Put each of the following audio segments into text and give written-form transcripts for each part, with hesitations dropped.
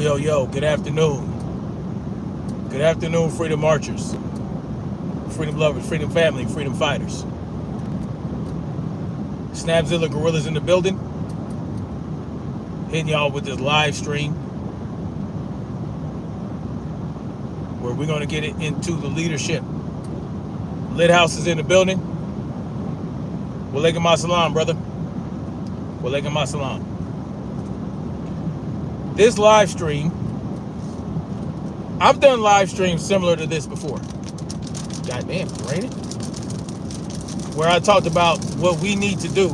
Yo, good afternoon. Good afternoon, freedom marchers, freedom lovers, freedom family, freedom fighters. Snapzilla Gorillas in the building. Hitting y'all with this live stream where we're going to get it into the leadership. Lit House is in the building. Walaikum assalam, brother. Walaikum assalam. This live stream, I've done live streams similar to this before. Goddamn, it's raining. Where I talked about what we need to do.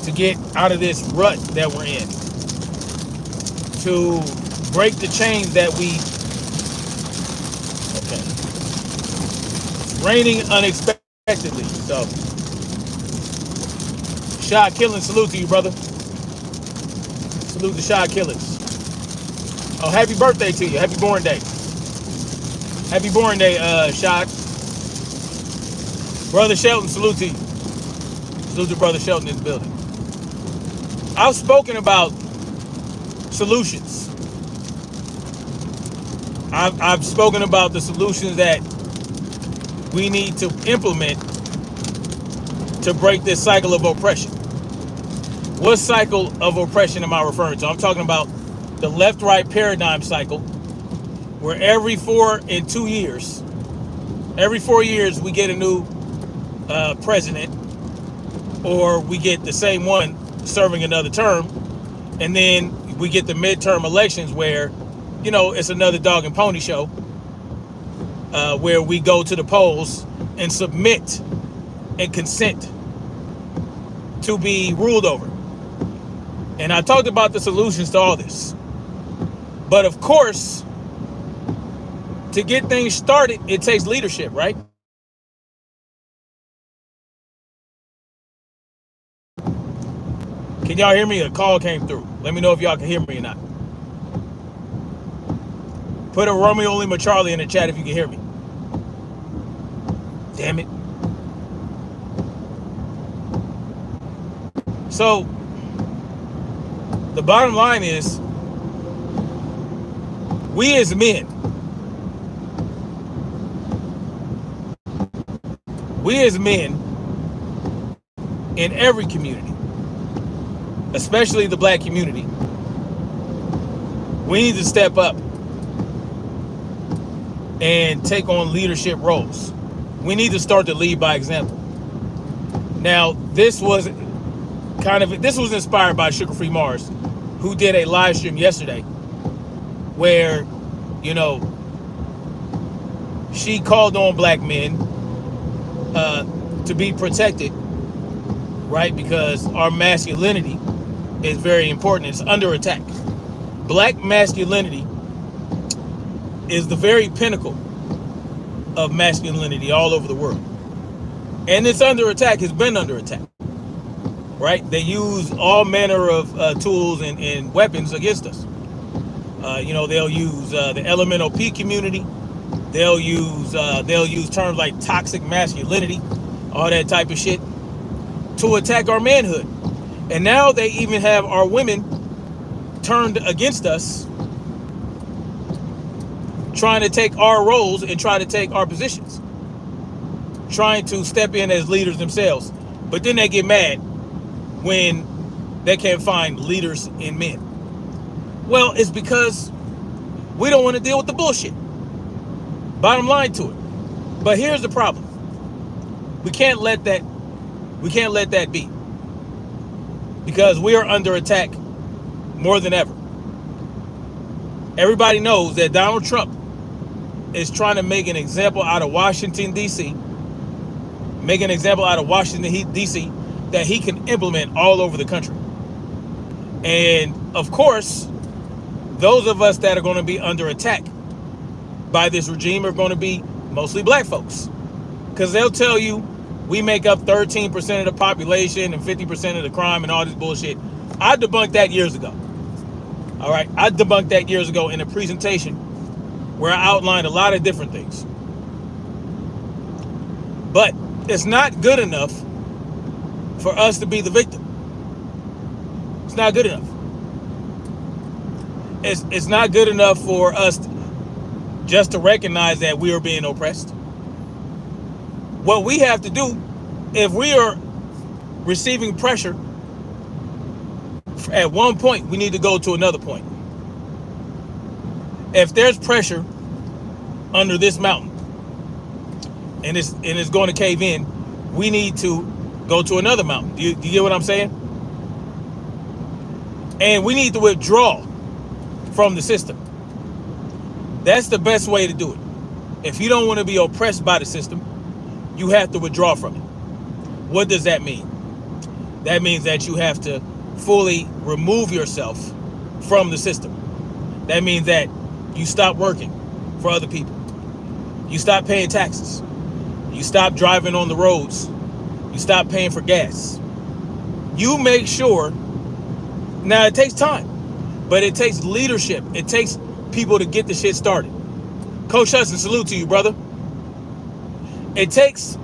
To get out of this rut that we're in. To break the chains that we. Okay. It's raining unexpectedly, so. Shot killing, salute to you, brother. Salute the shot killers. Oh, happy birthday to you. Happy born day. Happy born day, Shot. Brother Shelton, salute to you. Salute to Brother Shelton in the building. I've spoken about solutions. I've spoken about the solutions that we need to implement to break this cycle of oppression. What cycle of oppression am I referring to? I'm talking about the left-right paradigm cycle, where every 4 years we get a new president, or we get the same one serving another term, and then we get the midterm elections where, it's another dog and pony show, where we go to the polls and submit and consent to be ruled over. And I talked about the solutions to all this. But of course, to get things started, it takes leadership, right? Can y'all hear me? A call came through. Let me know if y'all can hear me or not. Put a Romeo Lima Charlie in the chat if you can hear me. Damn it. So, the bottom line is, we as men, in every community, especially the black community, we need to step up and take on leadership roles. We need to start to lead by example. Now, this was inspired by Sugar Free Mars, who did a live stream yesterday where, she called on black men to be protected, right? Because our masculinity is very important. It's under attack. Black masculinity is the very pinnacle of masculinity all over the world. And it's under attack. It's been under attack. Right? They use all manner of tools and weapons against us. They'll use the elemental P community. They'll use terms like toxic masculinity, all that type of shit, to attack our manhood. And now they even have our women turned against us, trying to take our roles and try to take our positions, trying to step in as leaders themselves. But then they get mad when they can't find leaders in men. Well, it's because we don't want to deal with the bullshit. Bottom line to it. But here's the problem. We can't let that be. Because we are under attack more than ever. Everybody knows that Donald Trump is trying to make an example out of Washington, D.C., that he can implement all over the country. And of course, those of us that are going to be under attack by this regime are going to be mostly black folks. Because they'll tell you we make up 13% of the population and 50% of the crime and all this bullshit. I debunked that years ago. All right, I debunked that years ago in a presentation where I outlined a lot of different things. But it's not good enough for us to be the victim. not good enough. It's not good enough for us just to recognize that we are being oppressed. What we have to do, if we are receiving pressure, at one point we need to go to another point. If there's pressure under this mountain and it's going to cave in, we need to go to another mountain. Do you get what I'm saying? And we need to withdraw from the system. That's the best way to do it. If you don't want to be oppressed by the system, you have to withdraw from it. What does that mean? That means that you have to fully remove yourself from the system. That means that you stop working for other people. You stop paying taxes. You stop driving on the roads. You stop paying for gas. You make sure. Now, it takes time, but it takes leadership. It takes people to get the shit started. Coach Hudson, salute to you, brother. It takes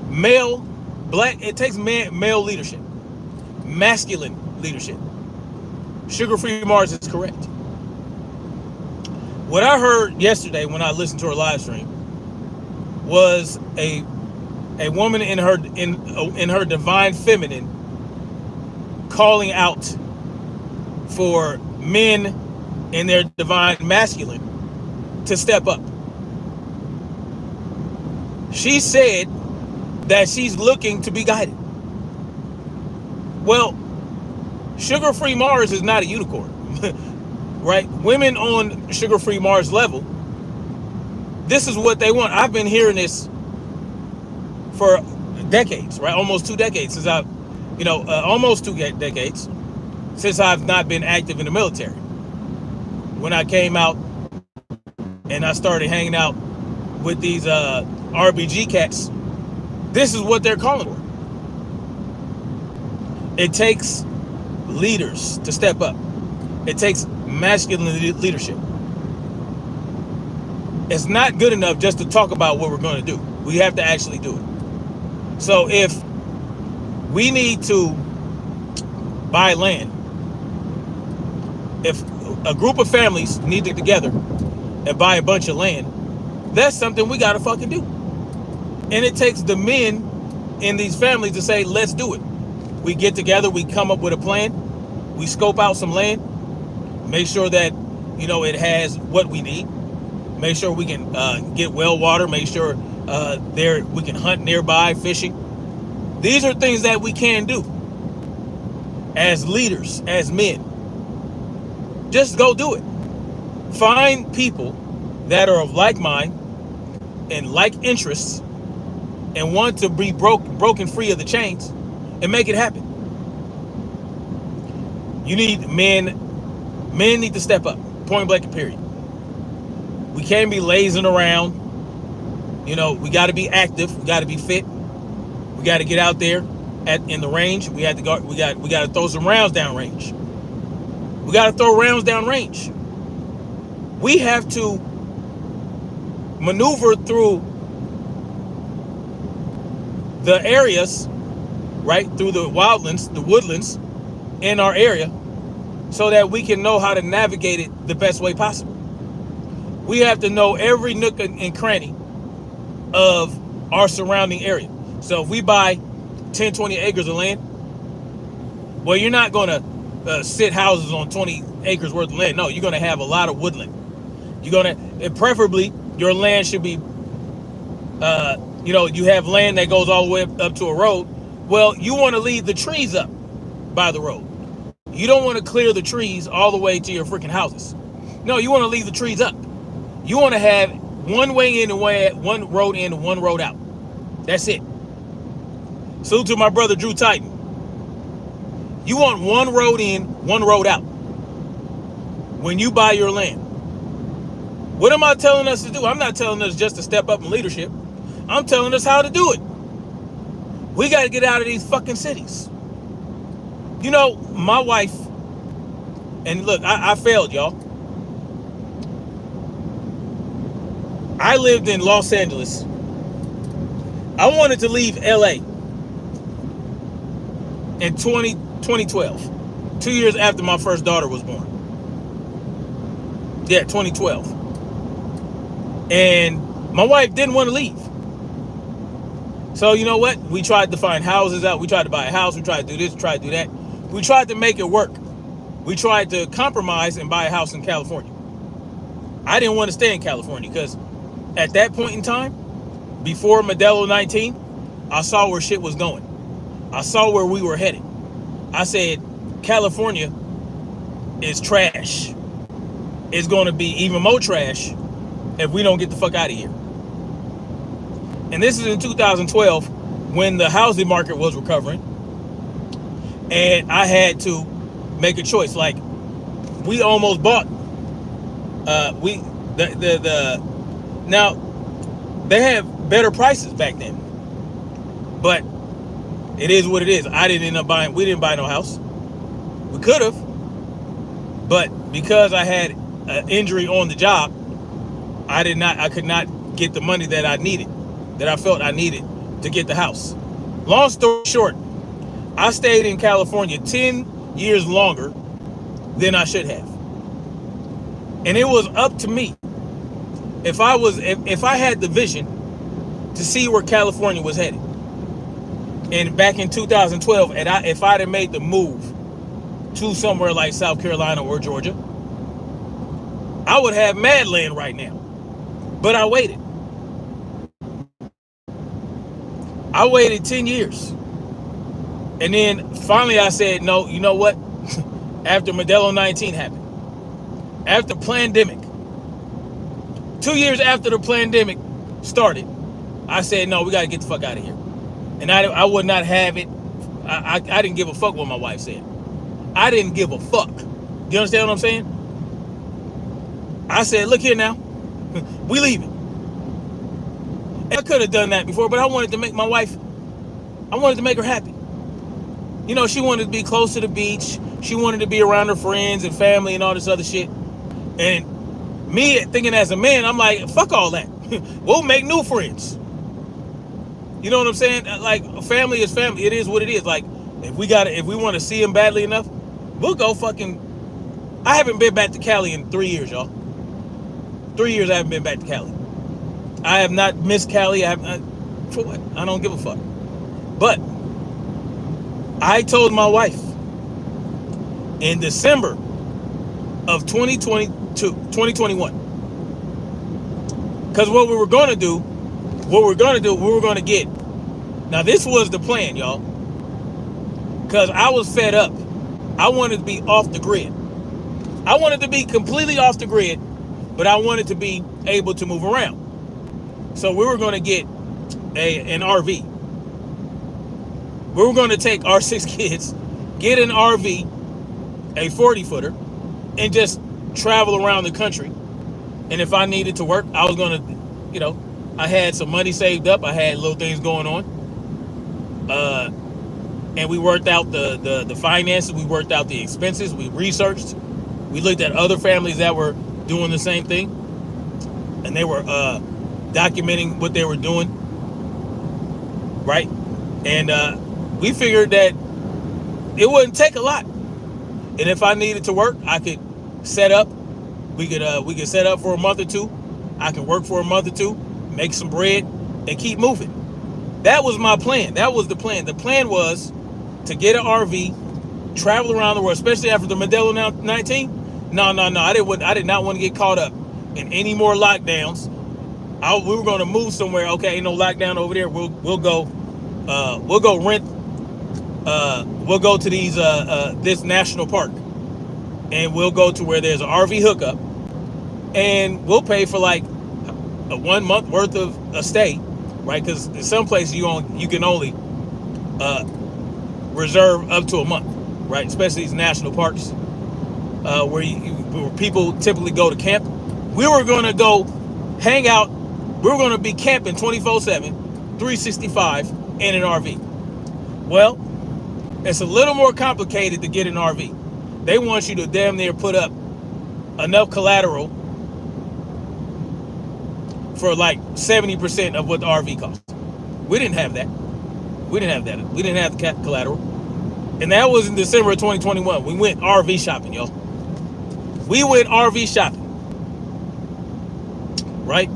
male leadership, masculine leadership. Sugar-Free Mars is correct. What I heard yesterday when I listened to her live stream was a woman in her divine feminine calling out for men in their divine masculine to step up. She said that she's looking to be guided. Well, Sugar-Free Mars is not a unicorn, right? Women on Sugar-Free Mars level, this is what they want. I've been hearing this for decades, right? Almost 2 decades since almost 2 decades since I've not been active in the military. When I came out and I started hanging out with these RBG cats, this is what they're calling for. It takes leaders to step up. It takes masculine leadership. It's not good enough just to talk about what we're going to do. We have to actually do it. So if we need to buy land, if a group of families need to get together and buy a bunch of land, that's something we got to fucking do. And it takes the men in these families to say, let's do it. We get together, we come up with a plan, we scope out some land, make sure that, it has what we need, make sure we can get well water, make sure we can hunt nearby, fishing. These are things that we can do as leaders, as men. Just go do it. Find people that are of like mind and like interests and want to be broken free of the chains and make it happen. You need men need to step up, point blank and period. We can't be lazing around. We got to be active, we got to be fit. We got to get out there in the range. We got to throw some rounds down range. We got to throw rounds down range. We have to maneuver through the areas, right, through the wildlands, the woodlands in our area, so that we can know how to navigate it the best way possible. We have to know every nook and cranny of our surrounding area. So if we buy 10, 20 acres of land, well, you're not going to sit houses on 20 acres worth of land. No, you're going to have a lot of woodland. Preferably your land should be, you have land that goes all the way up to a road. Well, you want to leave the trees up by the road. You don't want to clear the trees all the way to your freaking houses. No, you want to leave the trees up. You want to have one way in and one road in and one road out. That's it. Salute to my brother Drew Titan. You want one road in, one road out when you buy your land. What am I telling us to do? I'm not telling us just to step up in leadership. I'm telling us how to do it. We got to get out of these fucking cities. My wife, and look, I failed, y'all. I lived in Los Angeles. I wanted to leave LA in 2012. 2 years after my first daughter was born. Yeah, 2012. And my wife didn't want to leave. So you know what? We tried to find houses out. We tried to buy a house. We tried to do this, tried to do that. We tried to make it work. We tried to compromise and buy a house in California. I didn't want to stay in California because at that point in time, before Modelo 19, I saw where shit was going. I saw where we were headed. I said, California is trash. It's going to be even more trash if we don't get the fuck out of here. And this is in 2012 when the housing market was recovering. And I had to make a choice. Like, we almost bought now they have better prices back then. But it is what it is. We didn't buy no house. We could have. But because I had an injury on the job, I could not get the money that I needed, that I felt I needed to get the house. Long story short, I stayed in California 10 years longer than I should have. And it was up to me. If I had the vision to see where California was headed, and back in 2012, if I'd have made the move to somewhere like South Carolina or Georgia, I would have mad land right now. But I waited. I waited 10 years. And then finally I said, no, you know what? After Modelo 19 happened, after pandemic, 2 years after the pandemic started, I said, no, we got to get the fuck out of here. And I would not have it. I didn't give a fuck what my wife said. I didn't give a fuck. You understand what I'm saying? I said, look here now, we leaving. And I could have done that before, but I wanted to make my wife, I wanted to make her happy. You know, she wanted to be close to the beach. She wanted to be around her friends and family and all this other shit. And me thinking as a man, I'm like, fuck all that. We'll make new friends. You know what I'm saying? Like, family is family. It is what it is. Like, if we want to see him badly enough, we'll go fucking. I haven't been back to Cali in 3 years, y'all. 3 years I haven't been back to Cali. I have not missed Cali. For what? I don't give a fuck. But I told my wife in December of 2021, because what we were going to do, we were going to get. Now this was the plan, y'all. Because I was fed up. I wanted to be off the grid. I wanted to be completely off the grid, but I wanted to be able to move around. So we were going to get an RV. We were going to take our 6 kids, get an RV, a 40-footer, and just travel around the country. And if I needed to work, I was going to, you know, I had some money saved up. I had little things going on. And we worked out the finances. We worked out the expenses. We researched. We looked at other families that were doing the same thing. And they were documenting what they were doing. Right? And we figured that it wouldn't take a lot. And if I needed to work, I could set up. We could set up for a month or two. I could work for a month or two, make some bread, and keep moving. That was my plan. That was the plan. The plan was to get an RV, travel around the world, especially after the Modelo 19. No. I did not want to get caught up in any more lockdowns. We were going to move somewhere. Okay, ain't no lockdown over there. We'll go rent. We'll go to this national park, and we'll go to where there's an RV hookup, and we'll pay for like a 1 month worth of a stay, right? Because in some places you can only reserve up to a month, right? Especially these national parks where people typically go to camp. We were going to go hang out. We were going to be camping 24/7, 365 in an RV. Well, it's a little more complicated to get an RV. They want you to damn near put up enough collateral for like 70% of what the RV costs. We didn't have that. We didn't have the collateral. And that was in December of 2021. We went RV shopping, y'all. We went RV shopping, right?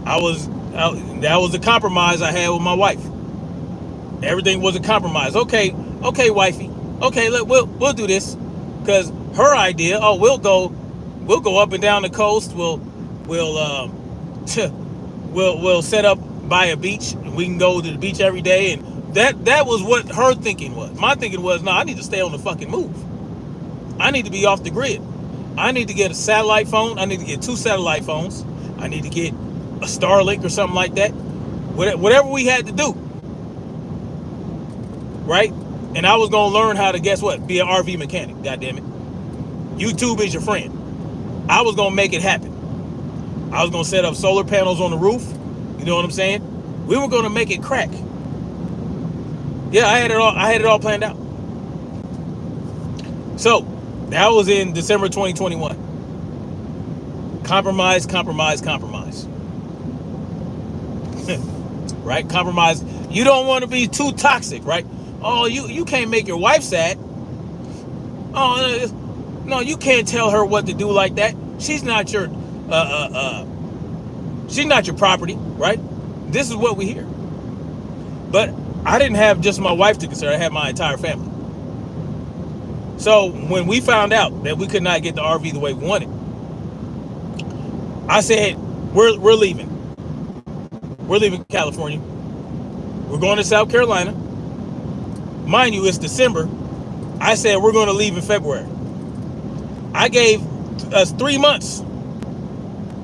That was the compromise I had with my wife. Everything was a compromise. Okay, wifey. Okay, we'll do this, because her idea. Oh, we'll go up and down the coast. We'll set up by a beach. And we can go to the beach every day, and that was what her thinking was. My thinking was, no, I need to stay on the fucking move. I need to be off the grid. I need to get a satellite phone. I need to get 2 satellite phones. I need to get a Starlink or something like that. Whatever we had to do, right? And I was gonna learn how to, guess what? Be an RV mechanic. God damn it! YouTube is your friend. I was gonna make it happen. I was gonna set up solar panels on the roof. You know what I'm saying? We were gonna make it crack. Yeah, I had it all planned out. So that was in December 2021. Compromise. Right? Compromise. You don't want to be too toxic, right? Oh, you can't make your wife sad. Oh, no, you can't tell her what to do like that. She's not your property, right? This is what we hear. But I didn't have just my wife to consider. I had my entire family. So when we found out that we could not get the RV the way we wanted, I said, we're leaving. We're leaving California. We're going to South Carolina. Mind you, it's December. I said we're going to leave in February. I gave us 3 months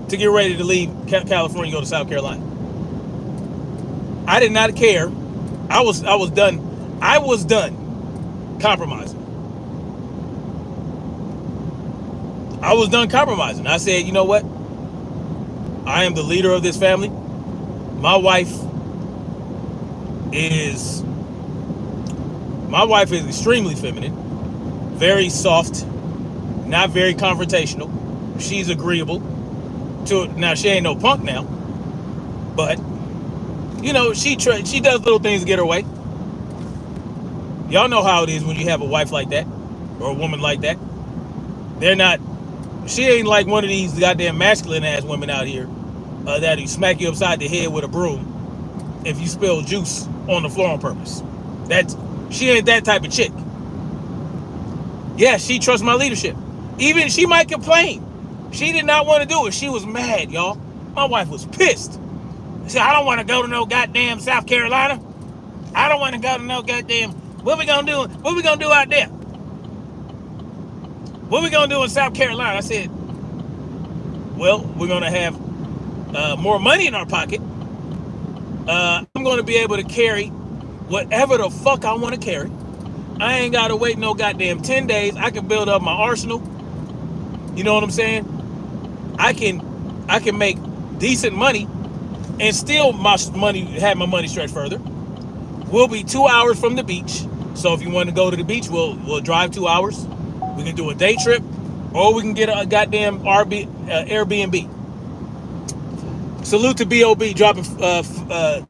to get ready to leave California and go to South Carolina. I did not care. I was done. I was done compromising. I was done compromising. I said, you know what? I am the leader of this family. My wife is extremely feminine, very soft, not very confrontational. She's agreeable to it. Now, she ain't no punk now, but you know, she does little things to get her way. Y'all know how it is when you have a wife like that or a woman like that. She ain't like one of these goddamn masculine ass women out here that'll smack you upside the head with a broom if you spill juice on the floor on purpose. She ain't that type of chick. Yeah, she trusts my leadership. Even she might complain. She did not want to do it. She was mad, y'all. My wife was pissed. She said, I don't want to go to no goddamn South Carolina. I don't want to go to no goddamn. What we gonna do? What we gonna do out there? What we gonna do in South Carolina? I said, well, we're gonna have more money in our pocket. I'm gonna be able to carry whatever the fuck I want to carry. I ain't gotta wait no goddamn 10 days. I can build up my arsenal. You know what I'm saying? I can make decent money and still have my money stretched further. We'll be 2 hours from the beach. So if you want to go to the beach, we'll drive 2 hours. We can do a day trip, or we can get a goddamn Airbnb. Salute to B.O.B. dropping that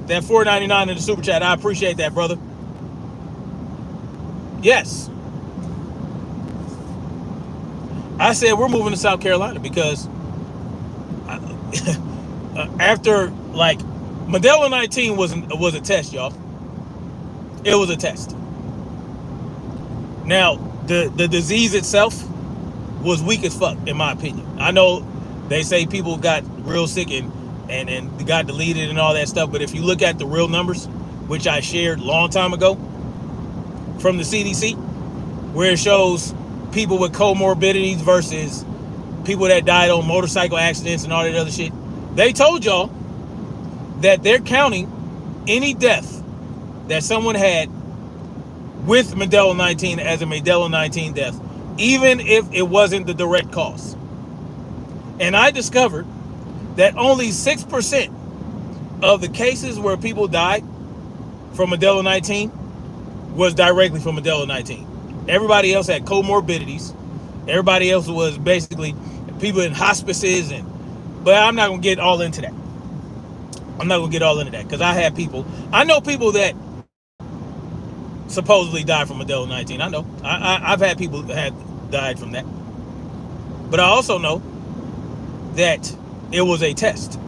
$4.99 in the super chat. I appreciate that, brother. Yes. I said we're moving to South Carolina because after like Modelo 19 was a test, y'all. It was a test. Now the disease itself was weak as fuck, in my opinion. I know they say people got real sick and got deleted and all that stuff, but if you look at the real numbers, which I shared a long time ago from the CDC, where it shows people with comorbidities versus people that died on motorcycle accidents and all that other shit, they told y'all that they're counting any death that someone had with Modelo 19 as a Modelo 19 death, even if it wasn't the direct cause. And I discovered that only 6% of the cases where people died from Modelo 19 was directly from Modelo 19. Everybody else had comorbidities. Everybody else was basically people in hospices, but I'm not gonna get all into that. I'm not gonna get all into that because I know people that supposedly died from Modelo 19. I know. I've had people that had died from that. But I also know that it was a test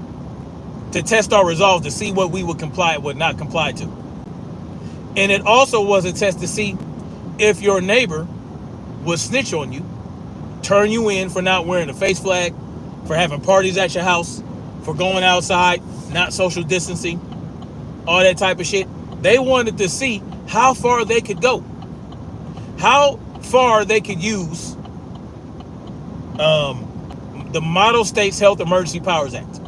to test our resolve to see what we would comply and would not comply to. And it also was a test to see if your neighbor would snitch on you, turn you in for not wearing a face flag, for having parties at your house, for going outside, not social distancing, all that type of shit. They wanted to see how far they could go, how far they could use the Model States Health Emergency Powers Act.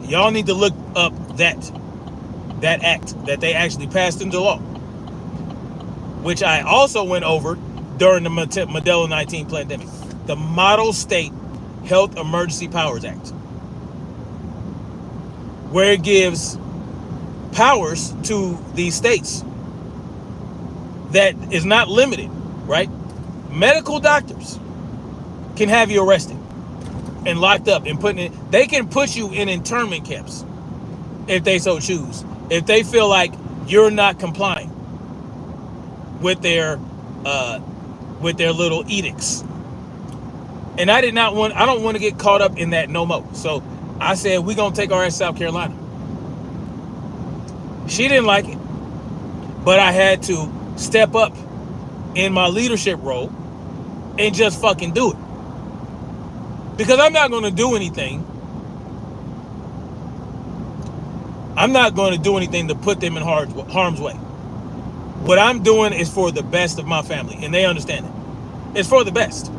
Y'all need to look up that act that they actually passed into law, which I also went over during the Modelo 19 pandemic. The Model State Health Emergency Powers Act, where it gives powers to these states that is not limited, right? Medical doctors can have you arrested and locked up and put in. They can put you in internment camps if they so choose. If they feel like you're not complying with their little edicts. And I don't want to get caught up in that no more. So I said, we're going to take our ass to South Carolina. She didn't like it, but I had to step up in my leadership role and just fucking do it. Because I'm not going to do anything. I'm not going to do anything to put them in harm's way. What I'm doing is for the best of my family, and they understand it. It's for the best.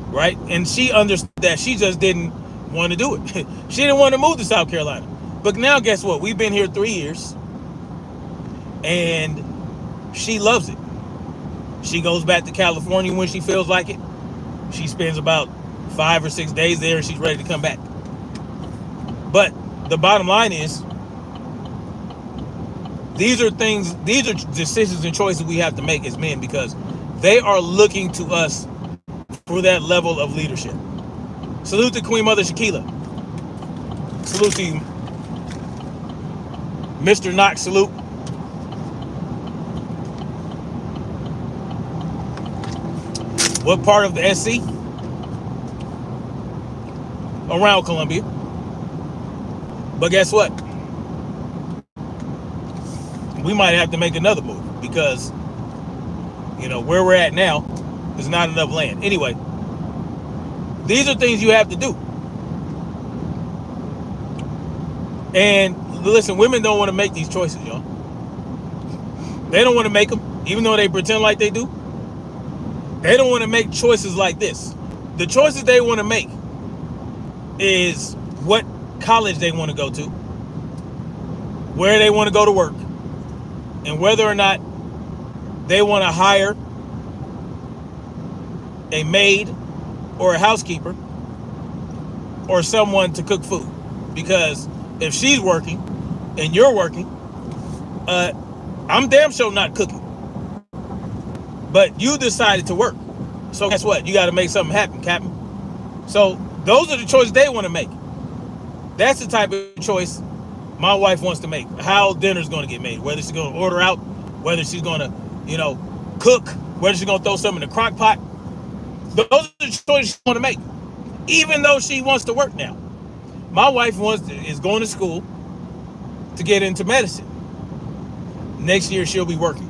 Right? And she understood that. She just didn't want to do it. She didn't want to move to South Carolina. But now guess what? We've been here 3 years, and she loves it. She goes back to California when she feels like it. She spends about 5 or 6 days there, and she's ready to come back. But the bottom line is, these are decisions and choices we have to make as men, because they are looking to us for that level of leadership. Salute to Queen Mother Shakila. Salute to you, Mr. Knox. Salute. What part of the SC? Around Columbia. But guess what? We might have to make another move, because where we're at now is not enough land. Anyway, these are things you have to do. And listen, women don't want to make these choices, y'all. They don't want to make them, even though they pretend like they do. They don't want to make choices like this. The choices they want to make is what college they want to go to, where they want to go to work, and whether or not they want to hire a maid or a housekeeper or someone to cook food. Because if she's working and you're working, I'm damn sure not cooking. But you decided to work. So guess what? You got to make something happen, Captain. So those are the choices they want to make. That's the type of choice my wife wants to make. How dinner's going to get made. Whether she's going to order out, whether she's going to, cook, whether she's going to throw something in the crock pot. Those are the choices she wants to make. Even though she wants to work now. My wife is going to school to get into medicine. Next year she'll be working.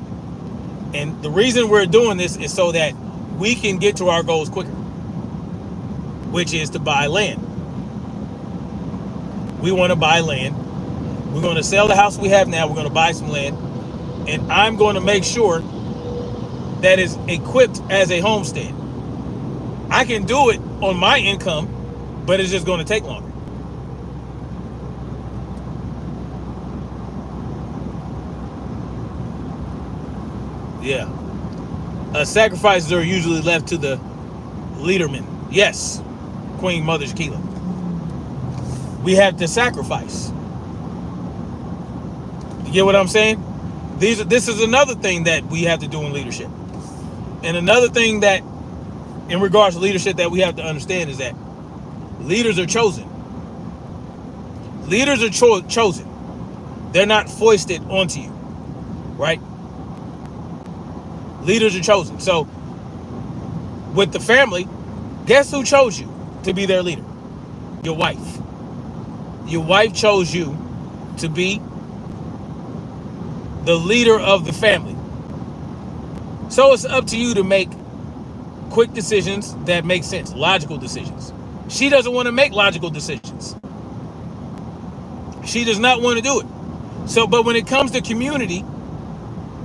And the reason we're doing this is so that we can get to our goals quicker, which is to buy land. We want to buy land. We're going to sell the house we have now. We're going to buy some land. And I'm going to make sure that it's equipped as a homestead. I can do it on my income, but it's just going to take longer. Yeah. Sacrifices are usually left to the leadermen. Yes, Queen Mother Shakila. We have to sacrifice. You get what I'm saying? This is another thing that we have to do in leadership. And another thing that, in regards to leadership, that we have to understand is that leaders are chosen. Leaders are chosen. They're not foisted onto you, right? Leaders are chosen. So with the family, guess who chose you to be their leader? Your wife. Your wife chose you to be the leader of the family. So it's up to you to make quick decisions that make sense, logical decisions. She doesn't want to make logical decisions. She does not want to do it. So, but when it comes to community,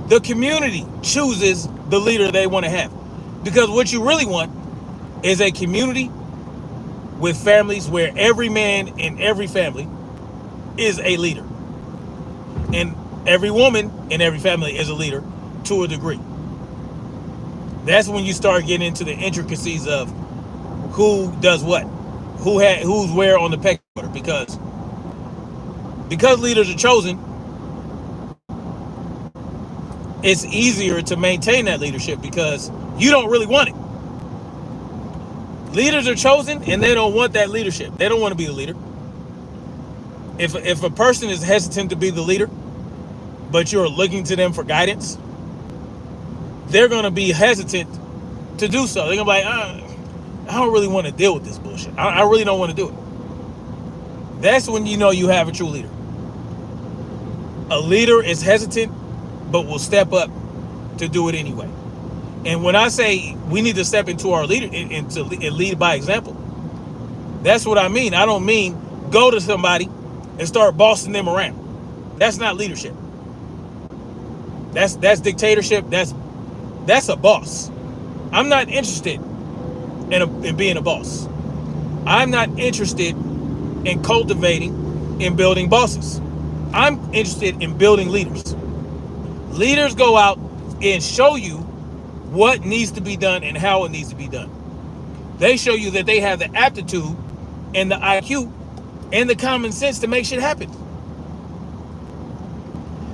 the community chooses the leader they want to have. Because what you really want is a community with families where every man in every family is a leader. And every woman in every family is a leader to a degree. That's when you start getting into the intricacies of who does what, who's where on the pecking order. Because leaders are chosen, it's easier to maintain that leadership because you don't really want it. Leaders are chosen and they don't want that leadership. They don't want to be the leader. If a person is hesitant to be the leader, but you're looking to them for guidance, they're going to be hesitant to do so. They're going to be like, I don't really want to deal with this bullshit. I really don't want to do it. That's when you know you have a true leader. A leader is hesitant, but will step up to do it anyway. And when I say we need to step into our leader and lead by example, that's what I mean. I don't mean go to somebody and start bossing them around. That's not leadership. That's dictatorship. That's a boss. I'm not interested in being a boss. I'm not interested in cultivating and building bosses. I'm interested in building leaders. Leaders go out and show you what needs to be done and how it needs to be done. They show you that they have the aptitude and the IQ and the common sense to make shit happen.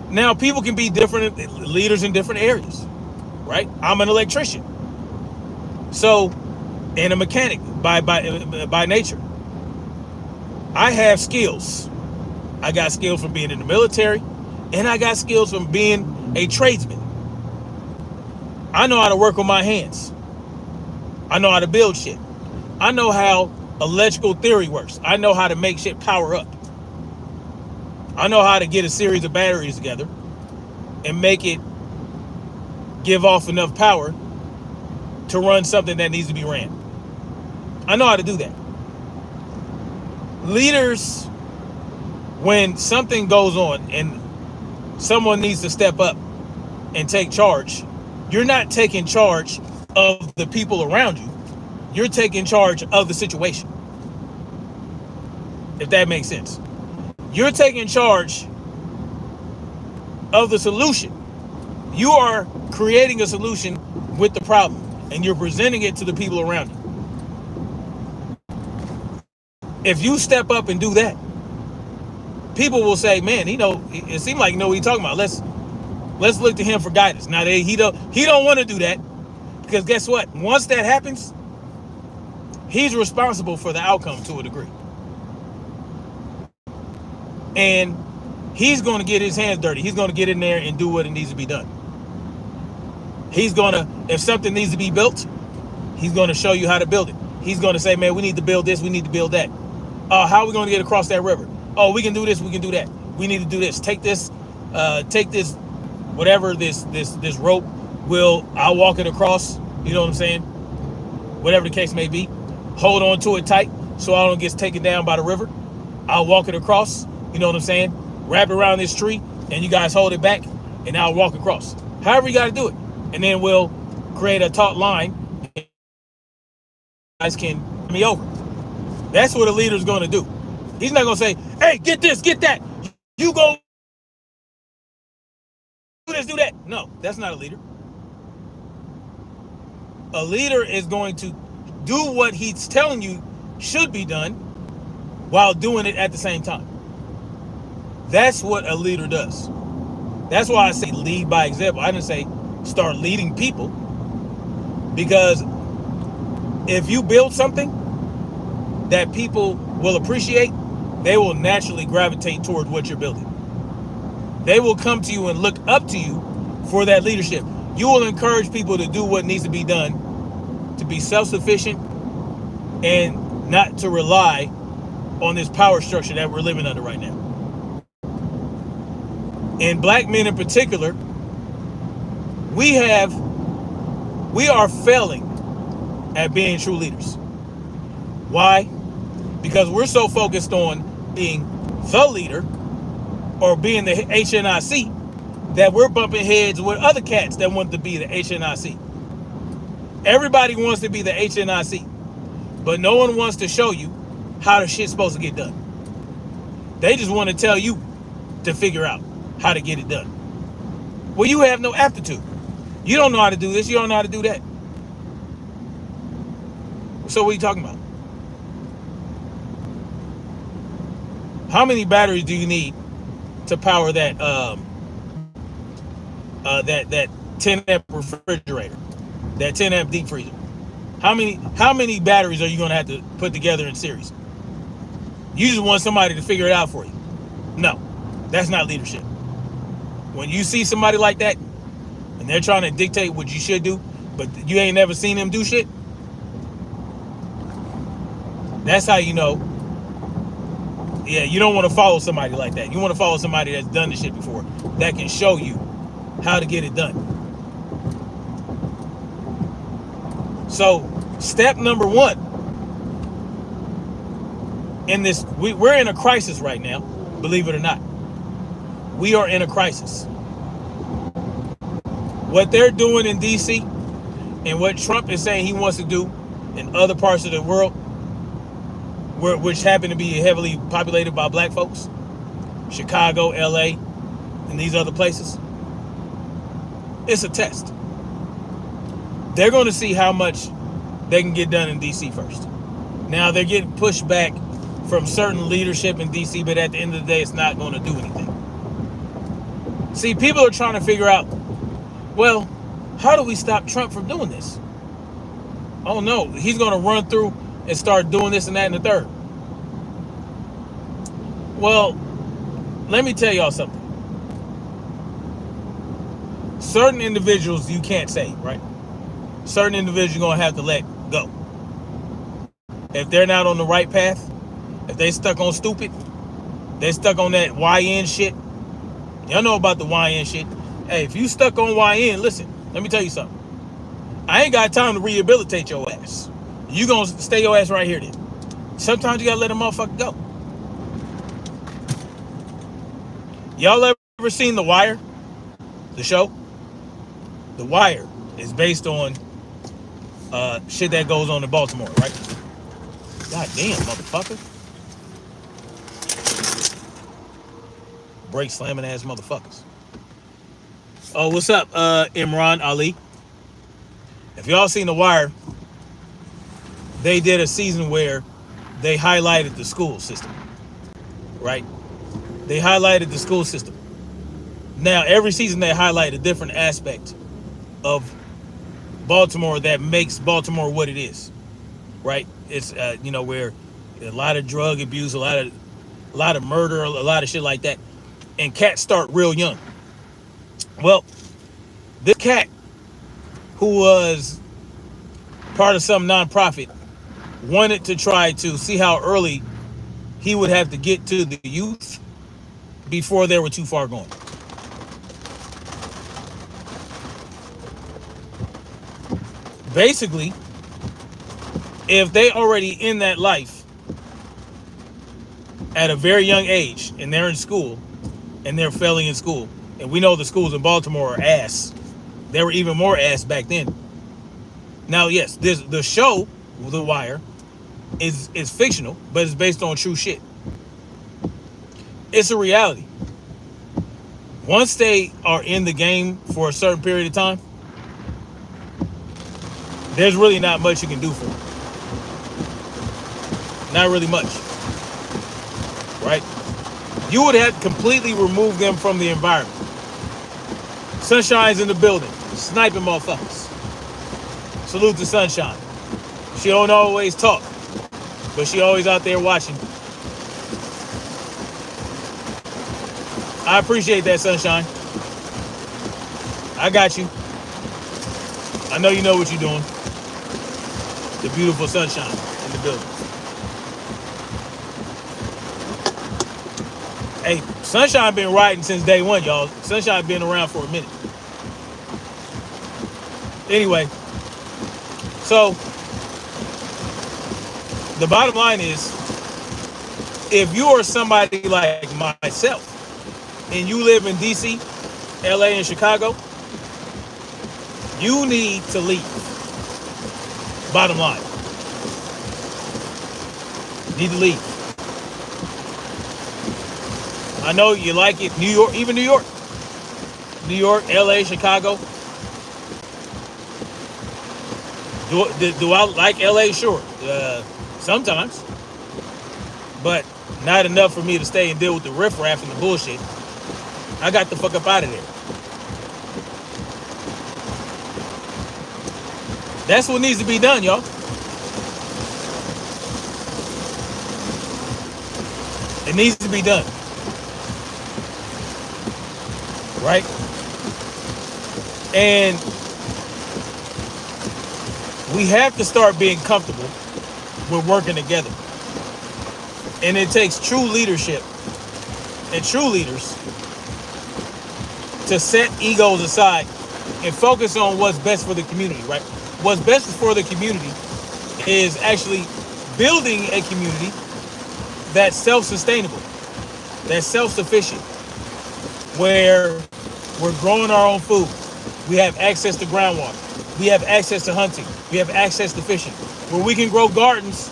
Now, people can be different leaders in different areas, right? I'm an electrician, so, and a mechanic by nature. I have skills. I got skills from being in the military, and I got skills from being a tradesman. I know how to work with my hands. I know how to build shit. I know how electrical theory works. I know how to make shit power up. I know how to get a series of batteries together and make it give off enough power to run something that needs to be ran. I know how to do that. Leaders, when something goes on and someone needs to step up and take charge, you're not taking charge of the people around you. You're taking charge of the situation. If that makes sense. You're taking charge of the solution. You are creating a solution with the problem, and you're presenting it to the people around you. If you step up and do that, people will say, man, it seems like what he's talking about. Let's look to him for guidance. Now he don't want to do that, because guess what? Once that happens, he's responsible for the outcome to a degree. And he's going to get his hands dirty. He's going to get in there and do what it needs to be done. He's going to, if something needs to be built, he's going to show you how to build it. He's going to say, man, we need to build this, we need to build that. How are we going to get across that river? Oh, we can do this, we can do that. We need to do this. Take this, whatever this rope I'll walk it across. You know what I'm saying? Whatever the case may be. Hold on to it tight so I don't get taken down by the river. I'll walk it across. You know what I'm saying? Wrap it around this tree and you guys hold it back and I'll walk across. However you got to do it. And then we'll create a taut line and you guys can get me over. That's what a leader's going to do. He's not going to say, hey, get this, get that. You go do this, do that. No, that's not a leader. A leader is going to do what he's telling you should be done while doing it at the same time. That's what a leader does. That's why I say lead by example. I didn't say start leading people, because if you build something that people will appreciate, they will naturally gravitate toward what you're building. They will come to you and look up to you for that leadership. You will encourage people to do what needs to be done to be self-sufficient and not to rely on this power structure that we're living under right now. And black men in particular, we are failing at being true leaders. Why? Because we're so focused on being the leader or being the HNIC that we're bumping heads with other cats that want to be the HNIC. Everybody wants to be the HNIC, but no one wants to show you how the shit's supposed to get done. They just want to tell you to figure out how to get it done. Well, you have no aptitude. You don't know how to do this. You don't know how to do that. So what are you talking about? How many batteries do you need to power that that 10 amp refrigerator, that 10 amp deep freezer? How many batteries are you going to have to put together in series? You just want somebody to figure it out for you. No, that's not leadership. When you see somebody like that and they're trying to dictate what you should do, but you ain't never seen them do shit, that's how you know, yeah, you don't want to follow somebody like that. You want to follow somebody that's done this shit before, that can show you how to get it done. So step number one in this, we're in a crisis right now, believe it or not. We are in a crisis. What they're doing in DC and what Trump is saying he wants to do in other parts of the world, which happen to be heavily populated by black folks, Chicago, LA, and these other places, it's a test. They're going to see how much they can get done in DC first. Now, they're getting pushed back from certain leadership in DC, but at the end of the day, it's not going to do anything. See, people are trying to figure out, well, how do we stop Trump from doing this? Oh no, he's going to run through and start doing this and that and the third. Well, let me tell y'all something. Certain individuals you can't save, right? Certain individuals you're going to have to let go. If they're not on the right path, if they stuck on stupid, they stuck on that YN shit. Y'all know about the YN shit. Hey, if you stuck on YN, listen, let me tell you something. I ain't got time to rehabilitate your ass. You gonna stay your ass right here then. Sometimes you gotta let a motherfucker go. Y'all ever seen The Wire? The show? The Wire is based on shit that goes on in Baltimore, right? God damn, motherfucker. Brake slamming ass motherfuckers. Oh, what's up, Imran Ali? If y'all seen The Wire, they did a season where they highlighted the school system, right? They highlighted the school system. Now, every season they highlight a different aspect of Baltimore that makes Baltimore what it is, right? It's, where a lot of drug abuse, a lot of murder, a lot of shit like that. And cats start real young. Well, this cat, who was part of some nonprofit, wanted to try to see how early he would have to get to the youth before they were too far gone. Basically, if they already in that life at a very young age and they're in school and they're failing in school, and we know the schools in Baltimore are ass. They were even more ass back then. Now, yes, the show, The Wire, is fictional, but it's based on true shit. It's a reality. Once they are in the game for a certain period of time, there's really not much you can do for them. Not really much. Right? You would have to completely remove them from the environment. Sunshine's in the building, sniping motherfuckers. Salute to Sunshine. She don't always talk, but she always out there watching. I appreciate that, Sunshine. I got you. I know you know what you're doing. The beautiful sunshine in the building. Hey, sunshine been riding since day one, y'all. Sunshine been around for a minute. Anyway, so the bottom line is, if you are somebody like myself and you live in DC, LA, and Chicago, you need to leave. Bottom line. You need to leave. I know you like it. New York, even New York. New York, LA, Chicago. Do I like LA? Sure. Sometimes. But not enough for me to stay and deal with the riffraff and the bullshit. I got the fuck up out of there. That's what needs to be done, y'all. It needs to be done. Right? And we have to start being comfortable with working together. And it takes true leadership and true leaders to set egos aside and focus on what's best for the community, right? What's best for the community is actually building a community that's self-sustainable, that's self-sufficient, where we're growing our own food. We have access to groundwater. We have access to hunting. We have access to fishing, where we can grow gardens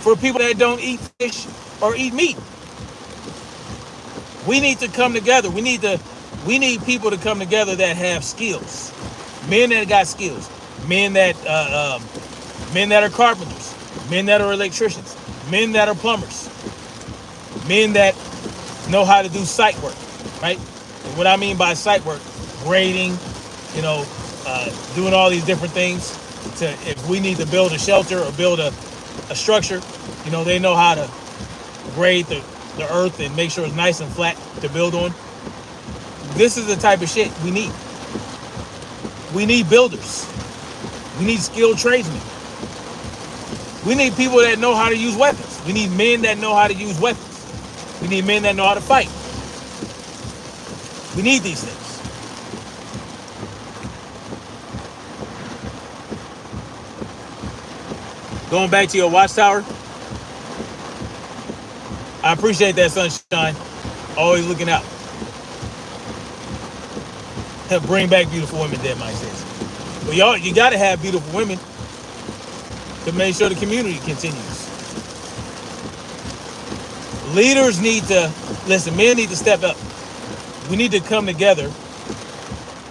for people that don't eat fish or eat meat. We need to come together. We need people to come together that have skills. Men that got skills. Men that are carpenters. Men that are electricians. Men that are plumbers. Men that know how to do site work, right? And what I mean by site work, grading, doing all these different things. If we need to build a shelter or build a structure, they know how to grade the earth and make sure it's nice and flat to build on. This is the type of shit we need. We need builders. We need skilled tradesmen. We need people that know how to use weapons. We need men that know how to use weapons. We need men that know how to fight. We need these things. Going back to your watchtower, I appreciate that, sunshine. Always looking out. Bring back beautiful women, Dead Mike says. But y'all, you got to have beautiful women to make sure the community continues. Leaders need to, listen, men need to step up. We need to come together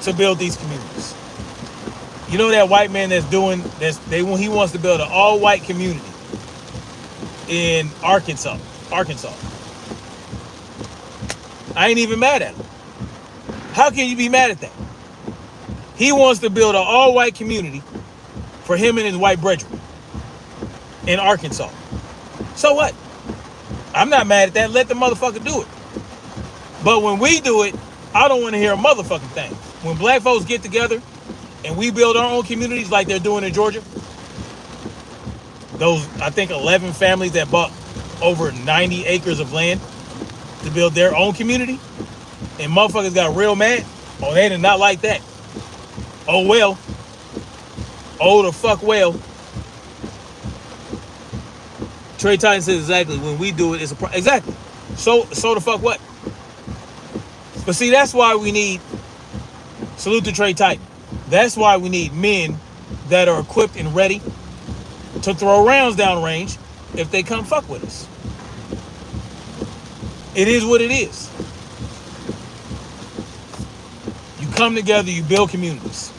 to build these communities. You know that white man he wants to build an all-white community in Arkansas. I ain't even mad at him. How can you be mad at that? He wants to build an all-white community for him and his white brethren in Arkansas. So what? I'm not mad at that. Let the motherfucker do it. But when we do it, I don't want to hear a motherfucking thing. When black folks get together and we build our own communities like they're doing in Georgia, those, I think, 11 families that bought over 90 acres of land to build their own community, and motherfuckers got real mad. Oh, they did not like that. Oh, well. Oh, the fuck well. Trey Titan says exactly. When we do it, it's a exactly. So the fuck what? But see, that's why we need, salute to Trey Titan. That's why we need men that are equipped and ready to throw rounds downrange if they come fuck with us. It is what it is. You come together, you build communities.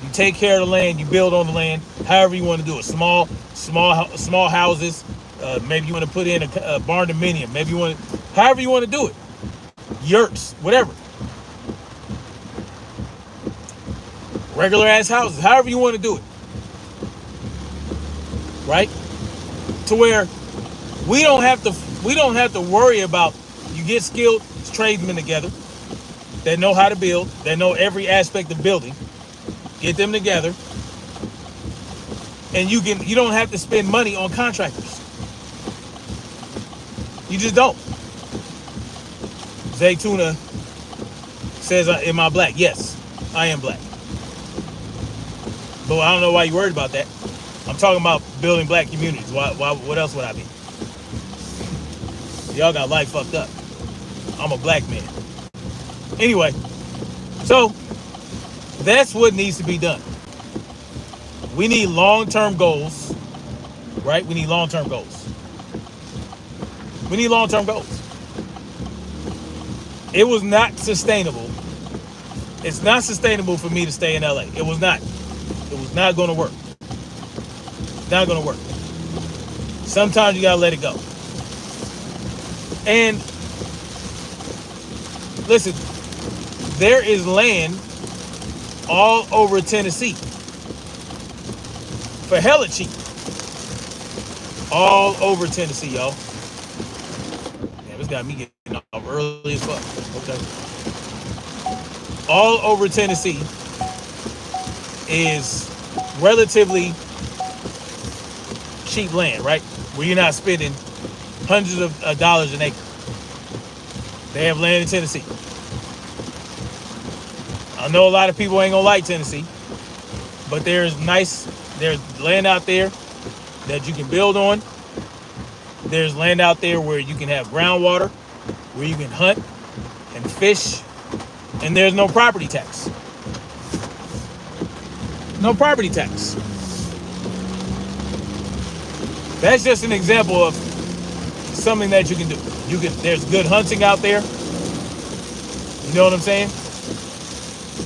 You take care of the land, you build on the land, however you want to do it. Small houses. Maybe you want to put in a barn dominium. Maybe you want to, however you want to do it. Yurts, whatever. Regular ass houses, however you want to do it. Right? To where we don't have to worry about, you get skilled tradesmen together that know how to build, that know every aspect of building, Get them together, and you don't have to spend money on contractors. You just don't. Zaytuna says, am I black? Yes, I am black. But I don't know why you're worried about that. I'm talking about building black communities. Why, what else would I be? Y'all got life fucked up. I'm a black man. Anyway, so that's what needs to be done. We need long-term goals, right? We need long-term goals. We need long-term goals. It was not sustainable. It's not sustainable for me to stay in LA. It was not. It was not going to work. Not going to work. Sometimes you got to let it go. And listen, there is land all over Tennessee for hella cheap. All over Tennessee, y'all. Damn, this got me getting off early as fuck. Okay. All over Tennessee is relatively cheap land, right? Where you're not spending hundreds of dollars an acre. They have land in Tennessee. I know a lot of people ain't gonna like Tennessee, but there's land out there that you can build on. There's land out there where you can have groundwater, where you can hunt and fish, and there's no property tax. No property tax. That's just an example of something that you can do. There's good hunting out there. You know what I'm saying?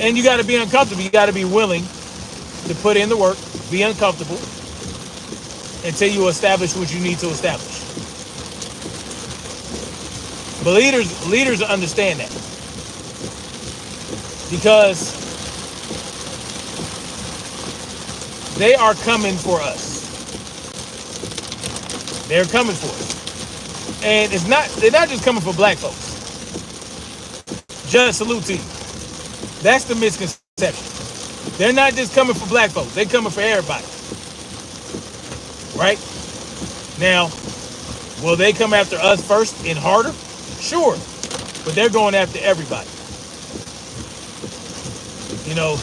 And you got to be uncomfortable. You got to be willing to put in the work, be uncomfortable, until you establish what you need to establish. But leaders understand that, because they are coming for us. They're coming for us. And they're not just coming for black folks. Just salute to you. That's the misconception. They're not just coming for black folks. They're coming for everybody. Right? Now, will they come after us first and harder? Sure. But they're going after everybody. You know,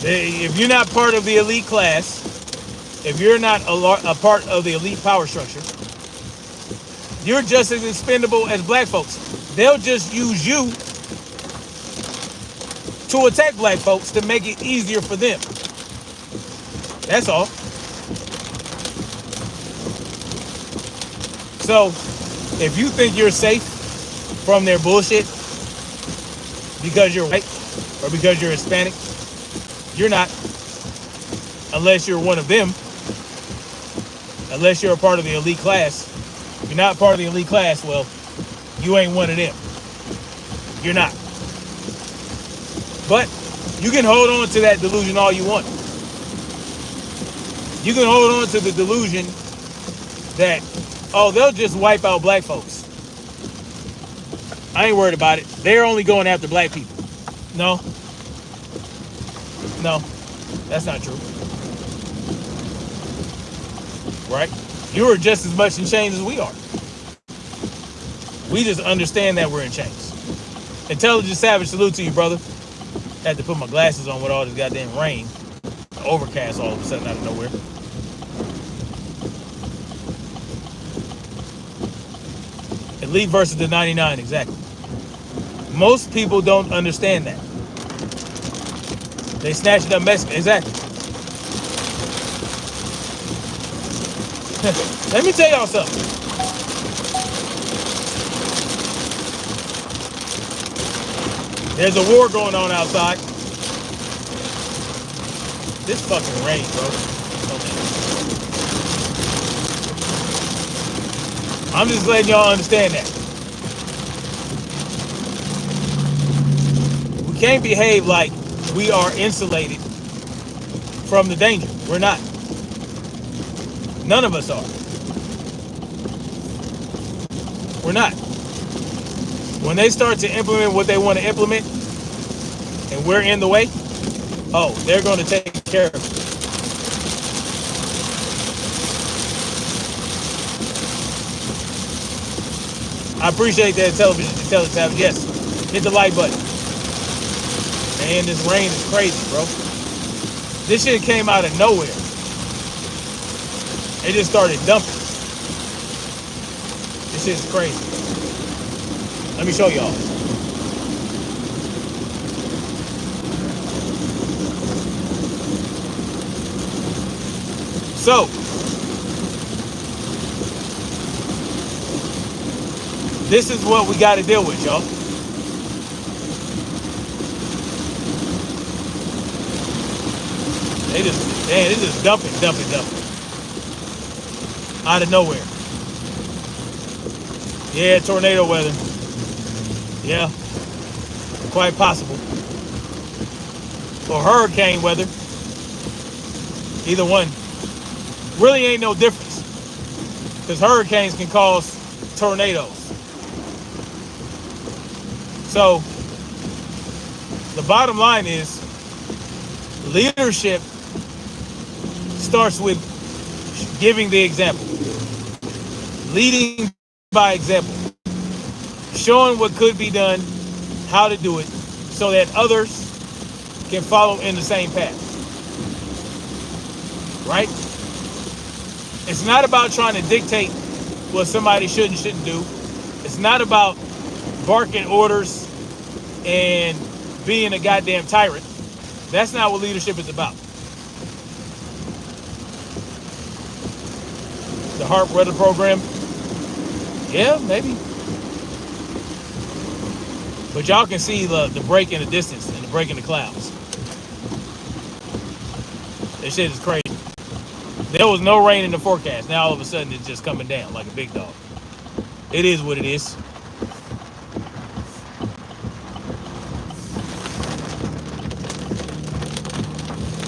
if you're not part of the elite class, if you're not a part of the elite power structure, you're just as expendable as black folks. They'll just use you to attack black folks to make it easier for them. That's all. So, if you think you're safe from their bullshit because you're white or because you're Hispanic, you're not. Unless you're one of them. Unless you're a part of the elite class. If you're not part of the elite class, well, you ain't one of them. You're not. But you can hold on to that delusion all you want. You can hold on to the delusion that, oh, they'll just wipe out black folks. I ain't worried about it. They're only going after black people. No. No, that's not true. Right? You're just as much in chains as we are. We just understand that we're in chains. Intelligent Savage, salute to you, brother. Had to put my glasses on with all this goddamn rain. Overcast all of a sudden out of nowhere. Elite versus the 99, exactly. Most people don't understand that. They snatched up Mexican, exactly. Let me tell y'all something. There's a war going on outside. This fucking rain, bro. Okay. I'm just letting y'all understand that. We can't behave like we are insulated from the danger. We're not. None of us are. We're not. When they start to implement what they want to implement, and we're in the way, Oh, they're going to take care of it. I appreciate that television tab. Yes, hit the like button. Man, this rain is crazy, bro. This shit came out of nowhere. It just started dumping. This shit is crazy. Let me show y'all. So, this is what we got to deal with, y'all. It's just dumping. Out of nowhere. Yeah, tornado weather. Yeah, quite possible. Or hurricane weather. Either one. Really ain't no difference. Because hurricanes can cause tornadoes. So, the bottom line is, leadership starts with giving the example. Leading by example. Showing what could be done, how to do it, so that others can follow in the same path. Right? It's not about trying to dictate what somebody should and shouldn't do. It's not about barking orders and being a goddamn tyrant. That's not what leadership is about. The HARP weather program? Yeah, maybe. But y'all can see the break in the distance and the break in the clouds. This shit is crazy. There was no rain in the forecast. Now all of a sudden it's just coming down like a big dog. It is what it is.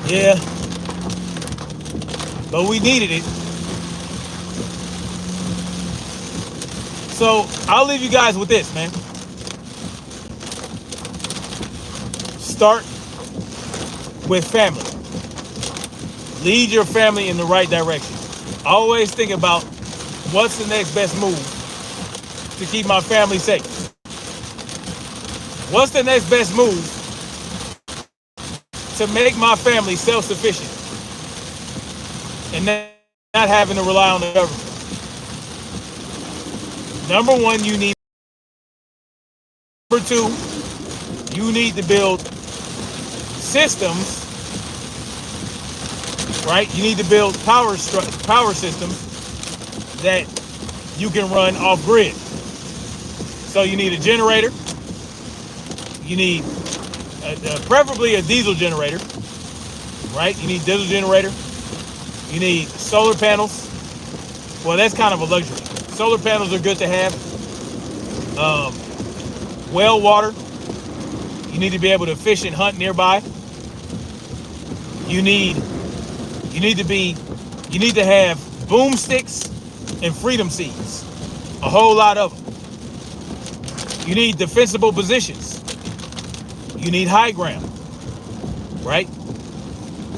Yeah. But we needed it. So I'll leave you guys with this, man. Start with family. Lead your family in the right direction. Always think about what's the next best move to keep my family safe. What's the next best move to make my family self-sufficient and not having to rely on the government? Number one, you need. Number two, you need to build systems. Right? You need to build power systems that you can run off grid. So you need a generator. You need preferably a diesel generator. Right? You need a diesel generator. You need solar panels. Well, that's kind of a luxury. Solar panels are good to have. Well water. You need to be able to fish and hunt nearby. You need to have boomsticks and freedom seeds. A whole lot of them. You need defensible positions. You need high ground. Right?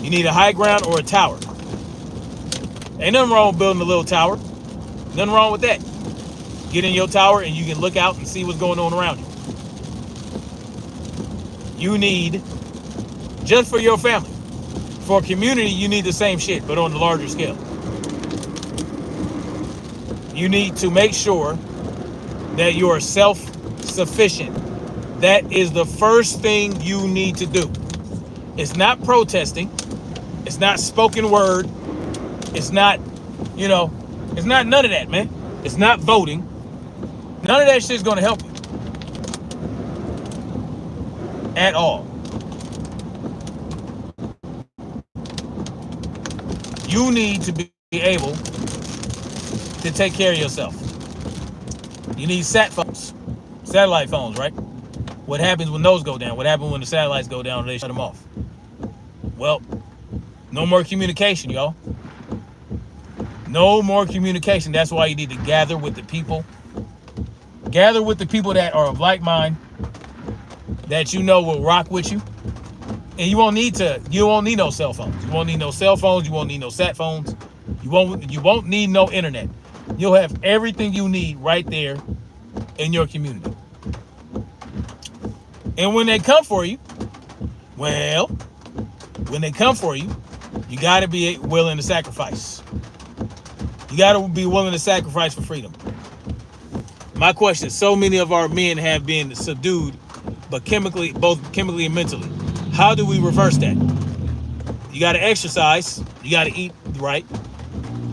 You need a high ground or a tower. Ain't nothing wrong with building a little tower. Nothing wrong with that. Get in your tower and you can look out and see what's going on around you. You need, just for your family, for a community, you need the same shit, but on the larger scale. You need to make sure that you are self-sufficient. That is the first thing you need to do. It's not protesting. It's not spoken word. It's not, it's not none of that, man. It's not voting. None of that shit's gonna help you. At all. You need to be able to take care of yourself. You need satellite phones, right? What happens when those go down? What happens when the satellites go down and they shut them off? Well, no more communication, y'all. No more communication. That's why you need to gather with the people. Gather with the people that are of like mind, that you know will rock with you, And you won't need no cell phones. You won't need no cell phones. You won't need no sat phones. You won't need no internet. You'll have everything you need right there in your community. And when they come for you, well, you got to be willing to sacrifice. You got to be willing to sacrifice for freedom. My question, so many of our men have been subdued, but both chemically and mentally. How do we reverse that? You got to exercise. You got to eat right.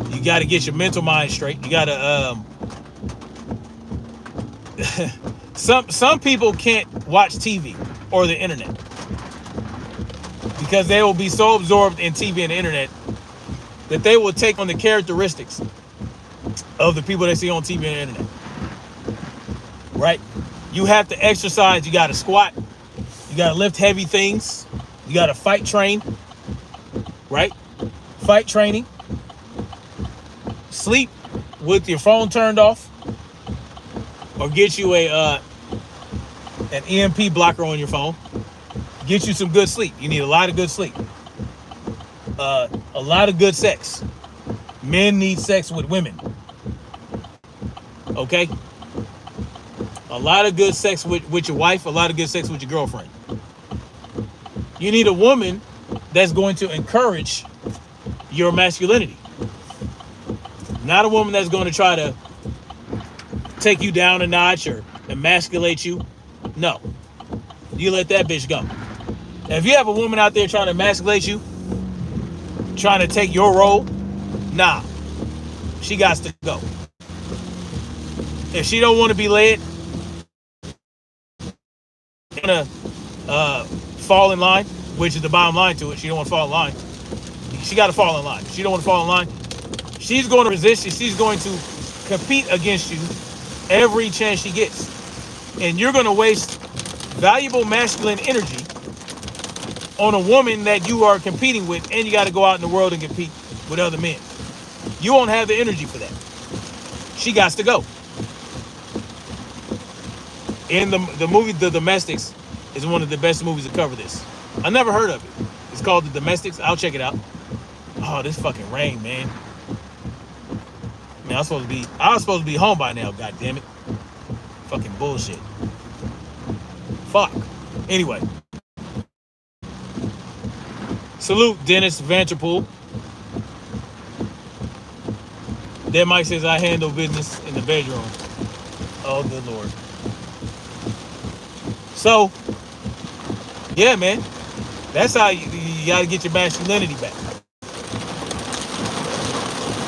You got to get your mental mind straight. You got to, some people can't watch TV or the internet because they will be so absorbed in TV and the internet that they will take on the characteristics of the people they see on TV and the internet. Right? You have to exercise. You got to squat. You got to lift heavy things. You got to fight train. Right? Fight training. Sleep with your phone turned off. Or get you an EMP blocker on your phone. Get you some good sleep. You need a lot of good sleep. A lot of good sex. Men need sex with women. Okay? A lot of good sex with your wife. A lot of good sex with your girlfriend. You need a woman that's going to encourage your masculinity. Not a woman that's going to try to take you down a notch or emasculate you. No. You let that bitch go. Now, if you have a woman out there trying to emasculate you, trying to take your role, nah. She got to go. If she don't want to be led, gonna fall in line, which is the bottom line to it. She don't want to fall in line. She got to fall in line. She don't want to fall in line. She's going to resist you. She's going to compete against you every chance she gets. And you're going to waste valuable masculine energy on a woman that you are competing with, and you got to go out in the world and compete with other men. You won't have the energy for that. She got to go. In the movie The Domestics is one of the best movies to cover this. I never heard of it. It's called The Domestics. I'll check it out. Oh, this fucking rain, man. Man, I was supposed to be home by now, god damn it. Fucking bullshit. Fuck. Anyway. Salute Dennis Vanterpool. Then Mike says I handle business in the bedroom. Oh, good Lord. So, yeah, man. That's how you got to get your masculinity back.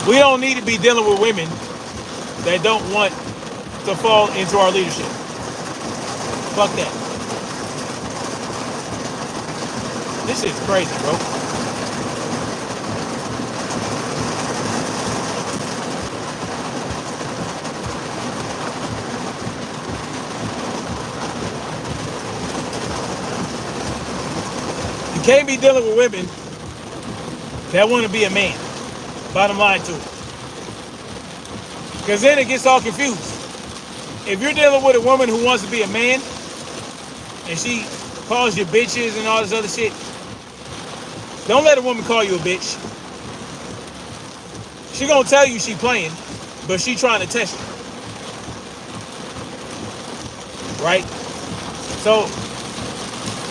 We don't need to be dealing with women that don't want to fall into our leadership. Fuck that. This shit's crazy, bro. You can't be dealing with women that want to be a man. Bottom line to it. Because then it gets all confused. If you're dealing with a woman who wants to be a man, and she calls you bitches and all this other shit, don't let a woman call you a bitch. She gonna tell you she playing, but she trying to test you. Right? So,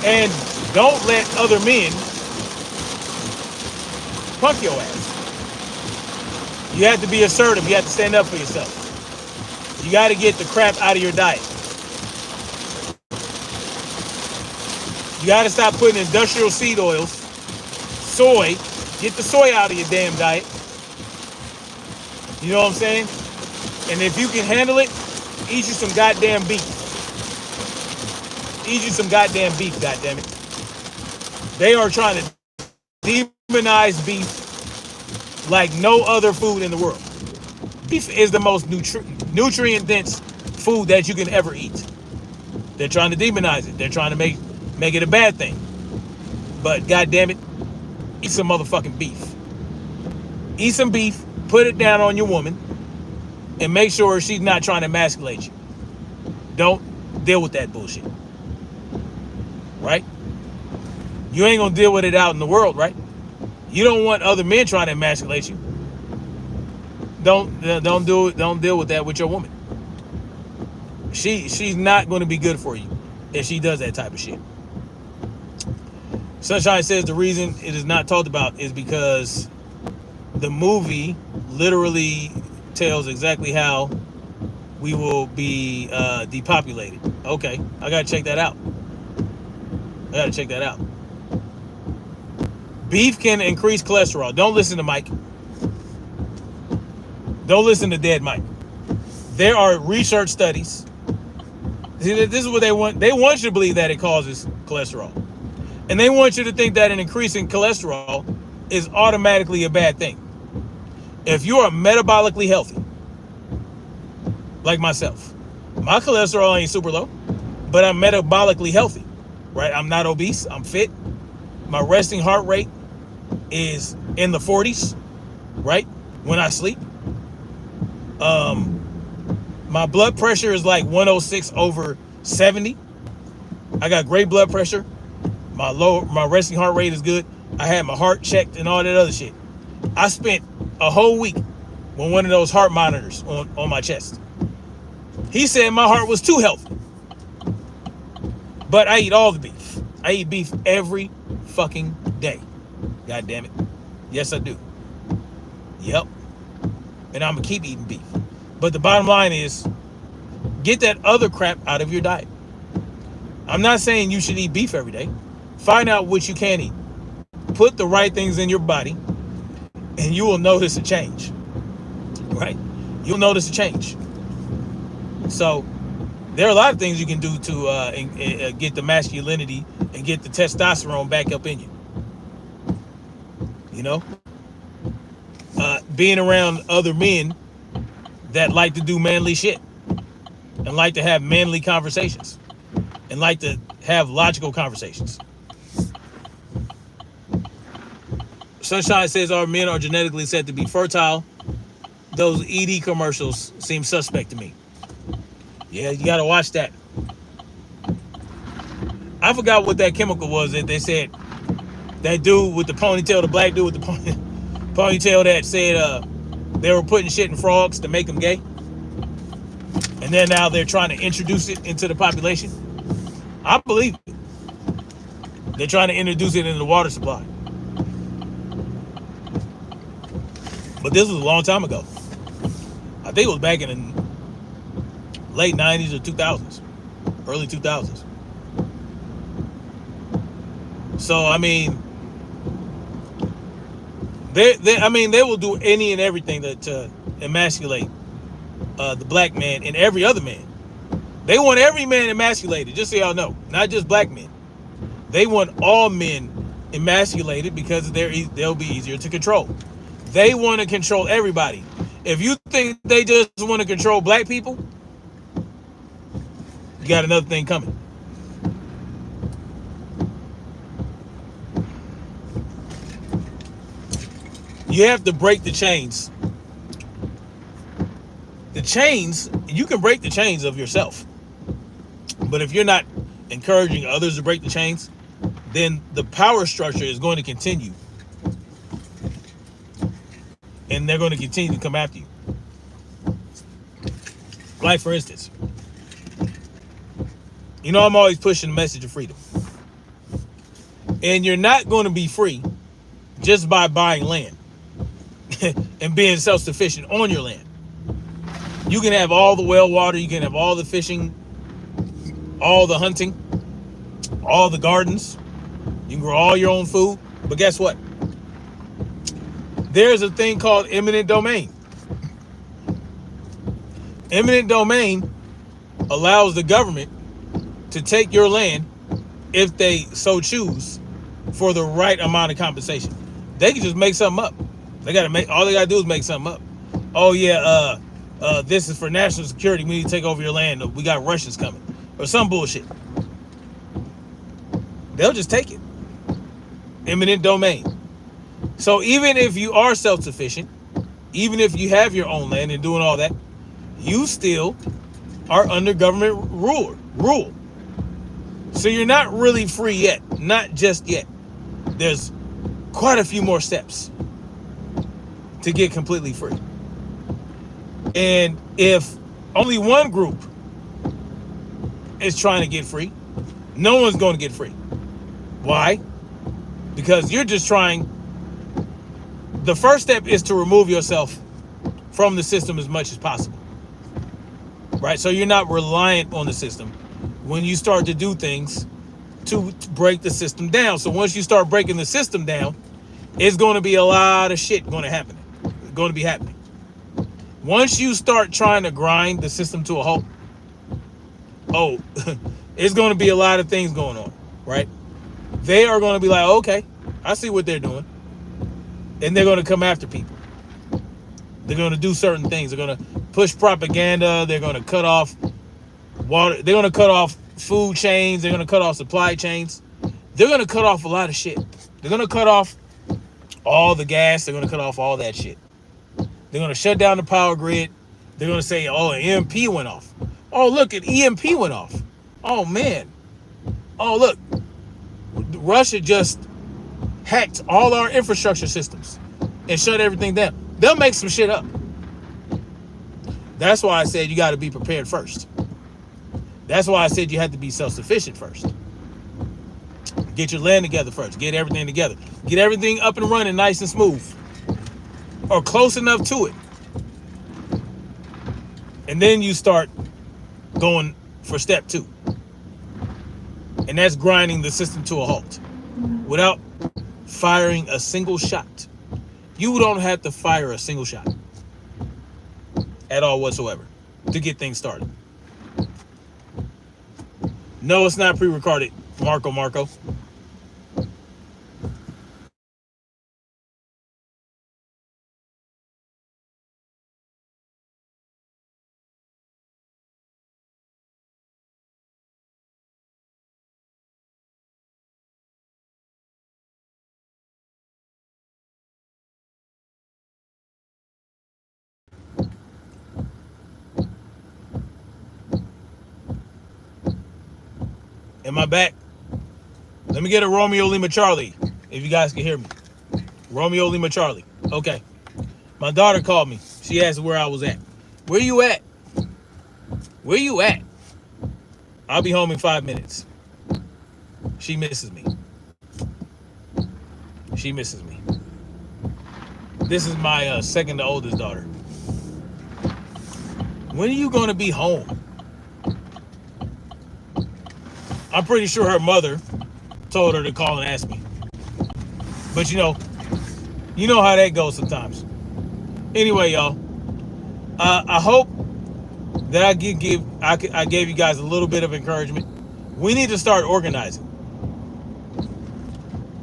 and don't let other men punk your ass. You have to be assertive. You have to stand up for yourself. You got to get the crap out of your diet. You got to stop putting industrial seed oils, soy. Get the soy out of your damn diet. You know what I'm saying? And if you can handle it, eat you some goddamn beef. Eat you some goddamn beef, goddammit. They are trying to demonize beef like no other food in the world. Beef is the most nutrient-dense food that you can ever eat. They're trying to demonize it. They're trying to make it a bad thing. But goddammit, eat some motherfucking beef. Eat some beef, put it down on your woman, and make sure she's not trying to emasculate you. Don't deal with that bullshit. Right? You ain't gonna deal with it out in the world, right? You don't want other men trying to emasculate you. Don't do it. Don't deal with that with your woman. She's not going to be good for you if she does that type of shit. Sunshine says the reason it is not talked about is because the movie literally tells exactly how we will be depopulated. Okay, I gotta check that out. Beef can increase cholesterol. Don't listen to Mike. Don't listen to dead Mike. There are research studies. See, this is what they want. They want you to believe that it causes cholesterol. And they want you to think that an increase in cholesterol is automatically a bad thing. If you are metabolically healthy, like myself, my cholesterol ain't super low, but I'm metabolically healthy, right? I'm not obese. I'm fit. My resting heart rate is in the 40s, right? When I sleep. My blood pressure is like 106 over 70. I got great blood pressure. My resting heart rate is good. I had my heart checked and all that other shit. I spent a whole week with one of those heart monitors on my chest. He said my heart was too healthy. But I eat all the beef. I eat beef every fucking day. God damn it. Yes, I do. Yep. And I'm gonna keep eating beef. But the bottom line is, get that other crap out of your diet. I'm not saying you should eat beef every day. Find out what you can eat. Put the right things in your body, and you will notice a change. Right? You'll notice a change. So, there are a lot of things you can do to get the masculinity and get the testosterone back up in you. You know? Being around other men that like to do manly shit and like to have manly conversations and like to have logical conversations. Sunshine says our men are genetically said to be fertile. Those ED commercials seem suspect to me. Yeah, you gotta watch that. I forgot what that chemical was that they said that dude with the ponytail, the black dude with the ponytail that said they were putting shit in frogs to make them gay. And then now they're trying to introduce it into the population. I believe it. They're trying to introduce it into the water supply. But this was a long time ago. I think it was back in the late 90s or 2000s. Early 2000s. So, I mean, they will do any and everything to emasculate the black man and every other man. They want every man emasculated, just so y'all know. Not just black men. They want all men emasculated because they'll be easier to control. They want to control everybody. If you think they just want to control black people, you got another thing coming. You have to break the chains. The chains, you can break the chains of yourself. But if you're not encouraging others to break the chains, then the power structure is going to continue. And they're going to continue to come after you. Like, for instance, you know, I'm always pushing the message of freedom. And you're not going to be free just by buying land and being self-sufficient on your land. You can have all the well water, you can have all the fishing, all the hunting, all the gardens. You can grow all your own food. But guess what? There's a thing called eminent domain. Eminent domain allows the government to take your land if they so choose for the right amount of compensation. They can just make something up. All they gotta do is make something up. Oh yeah, this is for national security. We need to take over your land. We got Russians coming, or some bullshit. They'll just take it. Eminent domain. So even if you are self-sufficient, even if you have your own land and doing all that, you still are under government rule. So you're not really free yet. Not just yet. there's quite a few more steps to get completely free. And if only one group is trying to get free, no one's going to get free. Why? Because you're just trying. The first step is to remove yourself from the system as much as possible. Right? So you're not reliant on the system when you start to do things to break the system down. So once you start breaking the system down, it's going to be a lot of shit going to be happening. Once you start trying to grind the system to a halt, it's going to be a lot of things going on, right? They are going to be like, okay, I see what they're doing. And they're going to come after people. They're going to do certain things. They're going to push propaganda. They're going to cut off water. They're going to cut off food chains. They're going to cut off supply chains. They're going to cut off a lot of shit. They're going to cut off all the gas. They're going to cut off all that shit. They're going to shut down the power grid. They're going to say, oh, an EMP went off. Oh, look, an EMP went off. Oh, man. Oh, look. Russia just hacked all our infrastructure systems and shut everything down. They'll make some shit up. That's why I said you got to be prepared first. That's why I said you have to be self-sufficient first. Get your land together first. Get everything together. Get everything up and running nice and smooth. Or close enough to it. And then you start going for step 2. And that's grinding the system to a halt. Without firing a single shot. You don't have to fire a single shot. At all whatsoever. To get things started. No, it's not pre-recorded. Marco. Am I back? Let me get a Romeo Lima Charlie, if you guys can hear me. Romeo Lima Charlie. Okay. My daughter called me. She asked where I was at. Where you at? Where you at? I'll be home in 5 minutes. She misses me. She misses me. This is my second to oldest daughter. When are you going to be home? I'm pretty sure her mother told her to call and ask me. But you know how that goes sometimes. Anyway, y'all, I hope that I gave you guys a little bit of encouragement. We need to start organizing.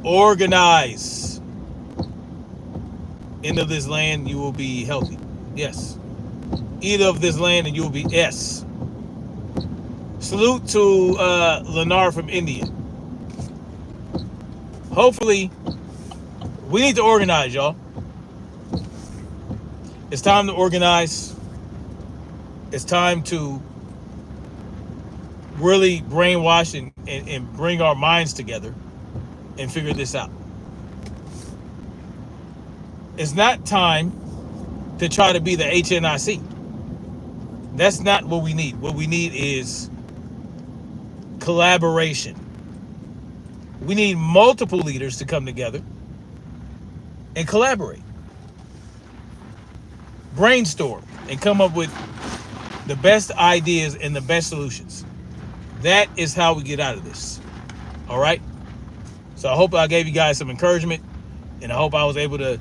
Organize. End of this land, you will be healthy. Yes. Eat of this land and you will be, yes. Salute to Lenar from India. Hopefully, we need to organize, y'all. It's time to organize. It's time to really brainwash and bring our minds together and figure this out. It's not time to try to be the HNIC. That's not what we need. What we need is collaboration. We need multiple leaders to come together and collaborate. Brainstorm and come up with the best ideas and the best solutions. That is how we get out of this. All right? So I hope I gave you guys some encouragement, and I hope I was able to,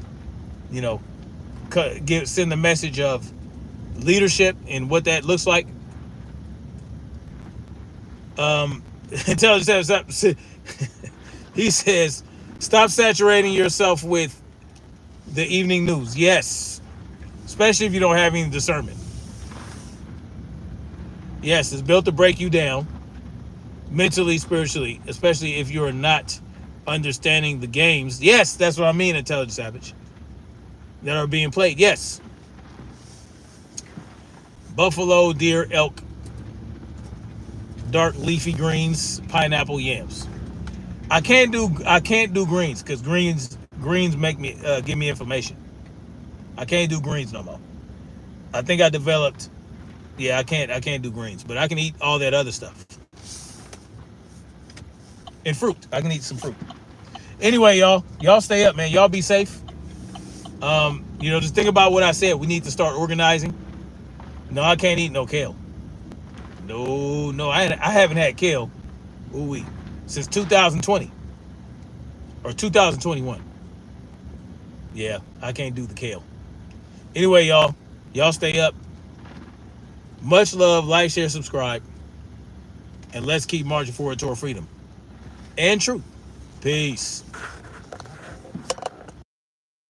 send the message of leadership and what that looks like. He says, stop saturating yourself with the evening news. Yes. Especially if you don't have any discernment. Yes, it's built to break you down mentally, spiritually, especially if you're not understanding the games. Yes, that's what I mean, Intelligent Savage. That are being played. Yes. Buffalo, deer, elk, dark leafy greens, pineapple, yams. I can't do greens because greens make me give me information. I can't do greens no more. I think I developed. Yeah, I can't do greens, but I can eat all that other stuff and fruit. I can eat some fruit. Anyway, y'all stay up, man. Y'all be safe. Just think about what I said. We need to start organizing. No, I can't eat no kale. No, I haven't had kale. Ooh, since 2020 or 2021. Yeah, I can't do the kale. Anyway, y'all stay up. Much love, like, share, subscribe, and let's keep marching forward toward freedom and truth. Peace.